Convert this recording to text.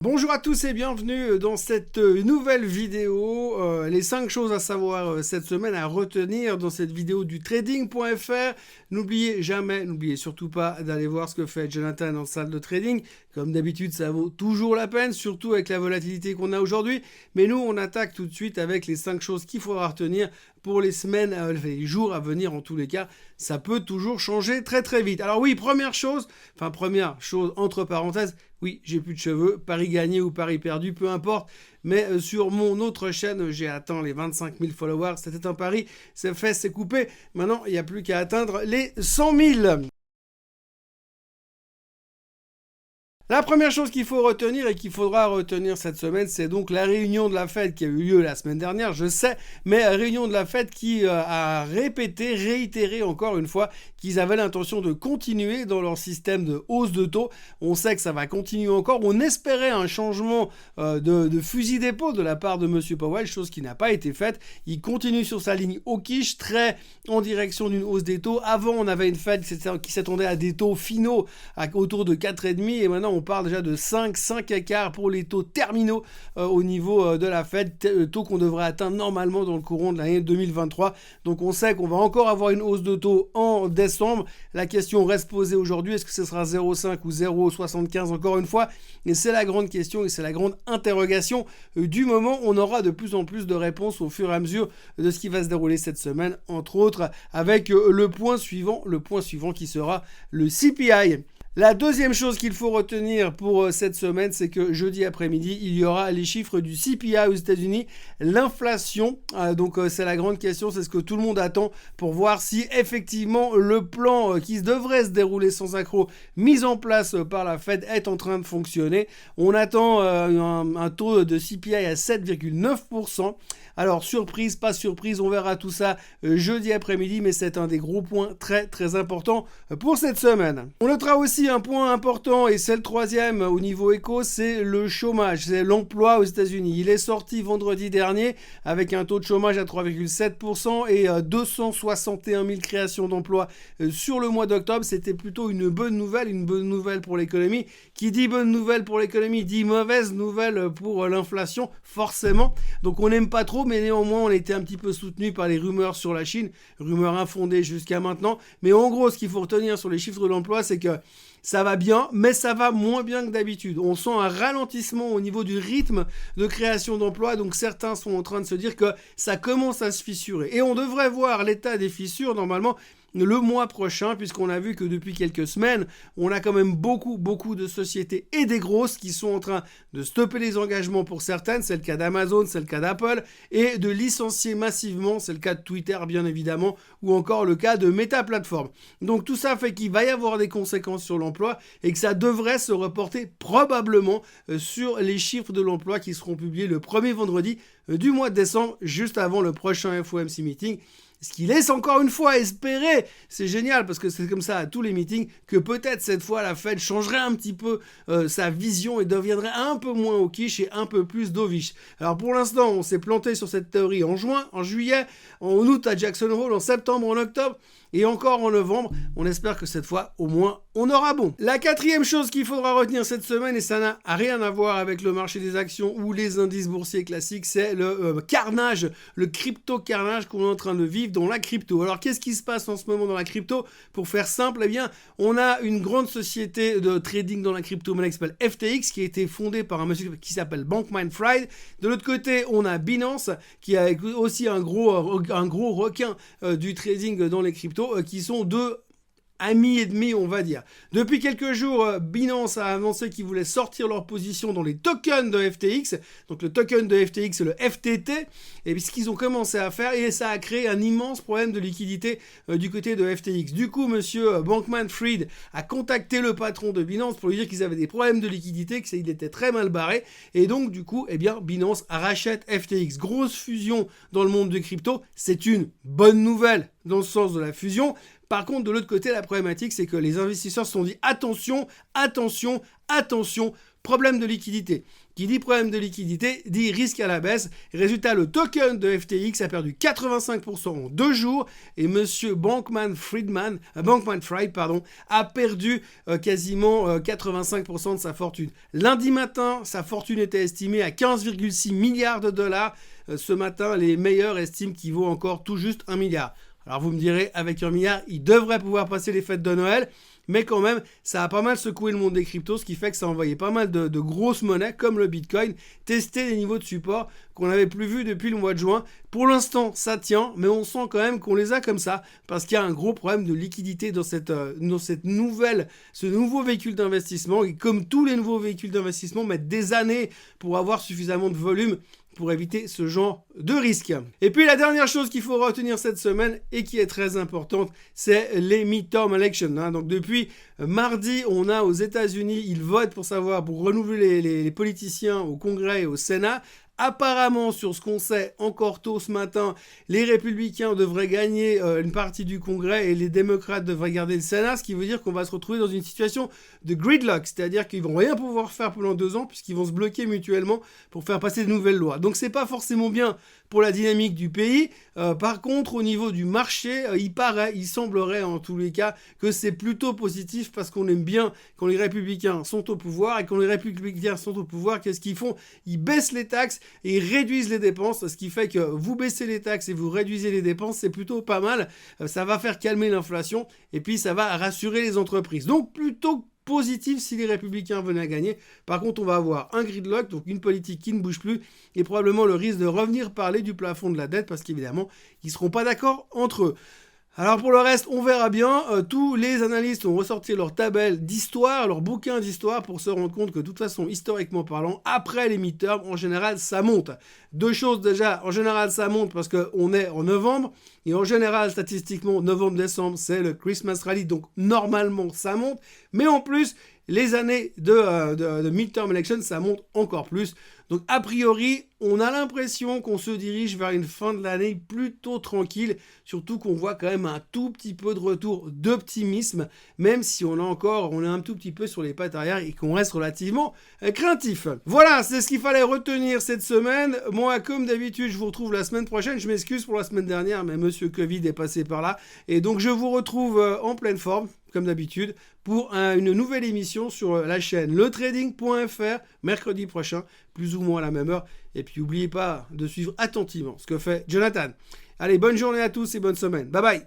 Bonjour à tous et bienvenue dans cette nouvelle vidéo. Les 5 choses à savoir cette semaine, à retenir dans cette vidéo du trading.fr. N'oubliez surtout pas d'aller voir ce que fait Jonathan en salle de trading. Comme d'habitude, ça vaut toujours la peine, surtout avec la volatilité qu'on a aujourd'hui. Mais nous, on attaque tout de suite avec les 5 choses qu'il faudra retenir pour les semaines, les jours à venir en tous les cas. Ça peut toujours changer très très vite. Alors oui, première chose entre parenthèses, oui, j'ai plus de cheveux, pari gagné ou pari perdu, peu importe. Mais sur mon autre chaîne, j'ai atteint les 25 000 followers. C'était un pari, c'est fait, c'est coupé. Maintenant, il n'y a plus qu'à atteindre les 100 000. La première chose qu'il faut retenir et qu'il faudra retenir cette semaine, c'est donc la réunion de la Fed qui a eu lieu la semaine dernière, je sais, mais réunion de la Fed qui a réitéré encore une fois qu'ils avaient l'intention de continuer dans leur système de hausse de taux. On sait que ça va continuer encore. On espérait un changement de fusil d'épaule de la part de M. Powell, chose qui n'a pas été faite. Il continue sur sa ligne hawkish, très en direction d'une hausse des taux. Avant, on avait une Fed qui s'attendait à des taux finaux autour de 4,5 et maintenant on parle déjà de 5 écarts pour les taux terminaux au niveau de la Fed, taux qu'on devrait atteindre normalement dans le courant de l'année 2023. Donc on sait qu'on va encore avoir une hausse de taux en décembre. La question reste posée aujourd'hui, est-ce que ce sera 0,5 ou 0,75 encore une fois? Et c'est la grande question et c'est la grande interrogation du moment. On aura de plus en plus de réponses au fur et à mesure de ce qui va se dérouler cette semaine, entre autres avec le point suivant qui sera le CPI. La deuxième chose qu'il faut retenir pour cette semaine, c'est que jeudi après-midi, il y aura les chiffres du CPI aux États-Unis, l'inflation. Donc c'est la grande question, c'est ce que tout le monde attend pour voir si effectivement le plan qui devrait se dérouler sans accroc, mis en place par la Fed, est en train de fonctionner. On attend un taux de CPI à 7,9%. Alors surprise, pas surprise, on verra tout ça jeudi après-midi, mais c'est un des gros points très très importants pour cette semaine. On notera aussi un point important, et c'est le troisième au niveau éco, c'est le chômage, c'est l'emploi aux États-Unis. Il est sorti vendredi dernier avec un taux de chômage à 3,7% et 261 000 créations d'emplois sur le mois d'octobre. C'était plutôt une bonne nouvelle pour l'économie. Qui dit bonne nouvelle pour l'économie dit mauvaise nouvelle pour l'inflation, forcément. Donc on n'aime pas trop, mais néanmoins on a été un petit peu soutenu par les rumeurs sur la Chine, rumeurs infondées jusqu'à maintenant. Mais en gros, ce qu'il faut retenir sur les chiffres de l'emploi, c'est que ça va bien, mais ça va moins bien que d'habitude. On sent un ralentissement au niveau du rythme de création d'emplois, donc certains sont en train de se dire que ça commence à se fissurer. Et on devrait voir l'état des fissures normalement le mois prochain, puisqu'on a vu que depuis quelques semaines, on a quand même beaucoup de sociétés et des grosses qui sont en train de stopper les engagements pour certaines, c'est le cas d'Amazon, c'est le cas d'Apple, et de licencier massivement, c'est le cas de Twitter bien évidemment, ou encore le cas de Meta Platform. Donc tout ça fait qu'il va y avoir des conséquences sur l'emploi et que ça devrait se reporter probablement sur les chiffres de l'emploi qui seront publiés le premier vendredi du mois de décembre, juste avant le prochain FOMC meeting. Ce qui laisse encore une fois espérer, c'est génial parce que c'est comme ça à tous les meetings, que peut-être cette fois la Fed changerait un petit peu sa vision et deviendrait un peu moins hawkish et un peu plus dovish. Alors pour l'instant, on s'est planté sur cette théorie en juin, en juillet, en août à Jackson Hole, en septembre, en octobre. Et encore en novembre, on espère que cette fois, au moins, on aura bon. La quatrième chose qu'il faudra retenir cette semaine, et ça n'a rien à voir avec le marché des actions ou les indices boursiers classiques, c'est le carnage, le crypto-carnage qu'on est en train de vivre dans la crypto. Alors, qu'est-ce qui se passe en ce moment dans la crypto? Pour faire simple, eh bien, on a une grande société de trading dans la crypto-monnaie qui s'appelle FTX, qui a été fondée par un monsieur qui s'appelle Bankman-Fried. De l'autre côté, on a Binance, qui a aussi un gros requin du trading dans les cryptos, qui sont deux amis et demi, on va dire. Depuis quelques jours, Binance a annoncé qu'ils voulaient sortir leur position dans les tokens de FTX. Donc le token de FTX, c'est le FTT. Et ce qu'ils ont commencé à faire, et ça a créé un immense problème de liquidité du côté de FTX. Du coup, monsieur Bankman-Fried a contacté le patron de Binance pour lui dire qu'ils avaient des problèmes de liquidité, qu'il était très mal barré. Et donc, du coup, eh bien, Binance rachète FTX. Grosse fusion dans le monde de crypto. C'est une bonne nouvelle dans le sens de la fusion. Par contre, de l'autre côté, la problématique, c'est que les investisseurs se sont dit attention, problème de liquidité. Qui dit problème de liquidité, dit risque à la baisse. Résultat, le token de FTX a perdu 85% en 2 jours et monsieur Bankman-Fried, a perdu quasiment 85% de sa fortune. Lundi matin, sa fortune était estimée à 15,6 milliards de dollars. Ce matin, les meilleurs estiment qu'il vaut encore tout juste 1 milliard. Alors vous me direz, avec 1 milliard, il devrait pouvoir passer les fêtes de Noël. Mais quand même, ça a pas mal secoué le monde des cryptos, ce qui fait que ça a envoyé pas mal de grosses monnaies, comme le Bitcoin, tester des niveaux de support qu'on n'avait plus vus depuis le mois de juin. Pour l'instant, ça tient, mais on sent quand même qu'on les a comme ça, parce qu'il y a un gros problème de liquidité dans ce nouveau véhicule d'investissement. Et comme tous les nouveaux véhicules d'investissement mettent des années pour avoir suffisamment de volume, pour éviter ce genre de risque. Et puis la dernière chose qu'il faut retenir cette semaine et qui est très importante, c'est les midterm elections. Donc depuis mardi, on a aux États-Unis, ils votent pour renouveler les politiciens au Congrès et au Sénat. Apparemment, sur ce qu'on sait encore tôt ce matin, les républicains devraient gagner une partie du Congrès et les démocrates devraient garder le Sénat, ce qui veut dire qu'on va se retrouver dans une situation de gridlock, c'est-à-dire qu'ils vont rien pouvoir faire pendant 2 ans puisqu'ils vont se bloquer mutuellement pour faire passer de nouvelles lois. Donc c'est pas forcément bien pour la dynamique du pays. Par contre, au niveau du marché, il semblerait en tous les cas que c'est plutôt positif parce qu'on aime bien quand les républicains sont au pouvoir, et quand les républicains sont au pouvoir, qu'est-ce qu'ils font? Ils baissent les taxes et ils réduisent les dépenses, ce qui fait que vous baissez les taxes et vous réduisez les dépenses, c'est plutôt pas mal. Ça va faire calmer l'inflation et puis ça va rassurer les entreprises. Donc plutôt positif si les républicains venaient à gagner. Par contre, on va avoir un gridlock, donc une politique qui ne bouge plus, et probablement le risque de revenir parler du plafond de la dette, parce qu'évidemment, ils ne seront pas d'accord entre eux. Alors pour le reste, on verra bien. Tous les analystes ont ressorti leur tabelle d'histoire, leur bouquin d'histoire, pour se rendre compte que de toute façon, historiquement parlant, après les midterms, en général, ça monte. 2 choses déjà, en général, ça monte parce qu'on est en novembre, et en général, statistiquement, novembre-décembre, c'est le Christmas Rally, donc normalement, ça monte. Mais en plus, les années de midterm election, ça monte encore plus. Donc a priori, on a l'impression qu'on se dirige vers une fin de l'année plutôt tranquille, surtout qu'on voit quand même un tout petit peu de retour d'optimisme, même si on est un tout petit peu sur les pattes arrière et qu'on reste relativement craintif. Voilà, c'est ce qu'il fallait retenir cette semaine. Moi, comme d'habitude, je vous retrouve la semaine prochaine. Je m'excuse pour la semaine dernière, mais monsieur Covid est passé par là. Et donc je vous retrouve en pleine forme, comme d'habitude, pour une nouvelle émission sur la chaîne letrading.fr, mercredi prochain, plus ou moins à la même heure. Et puis n'oubliez pas de suivre attentivement ce que fait Jonathan. Allez, bonne journée à tous et bonne semaine. Bye bye.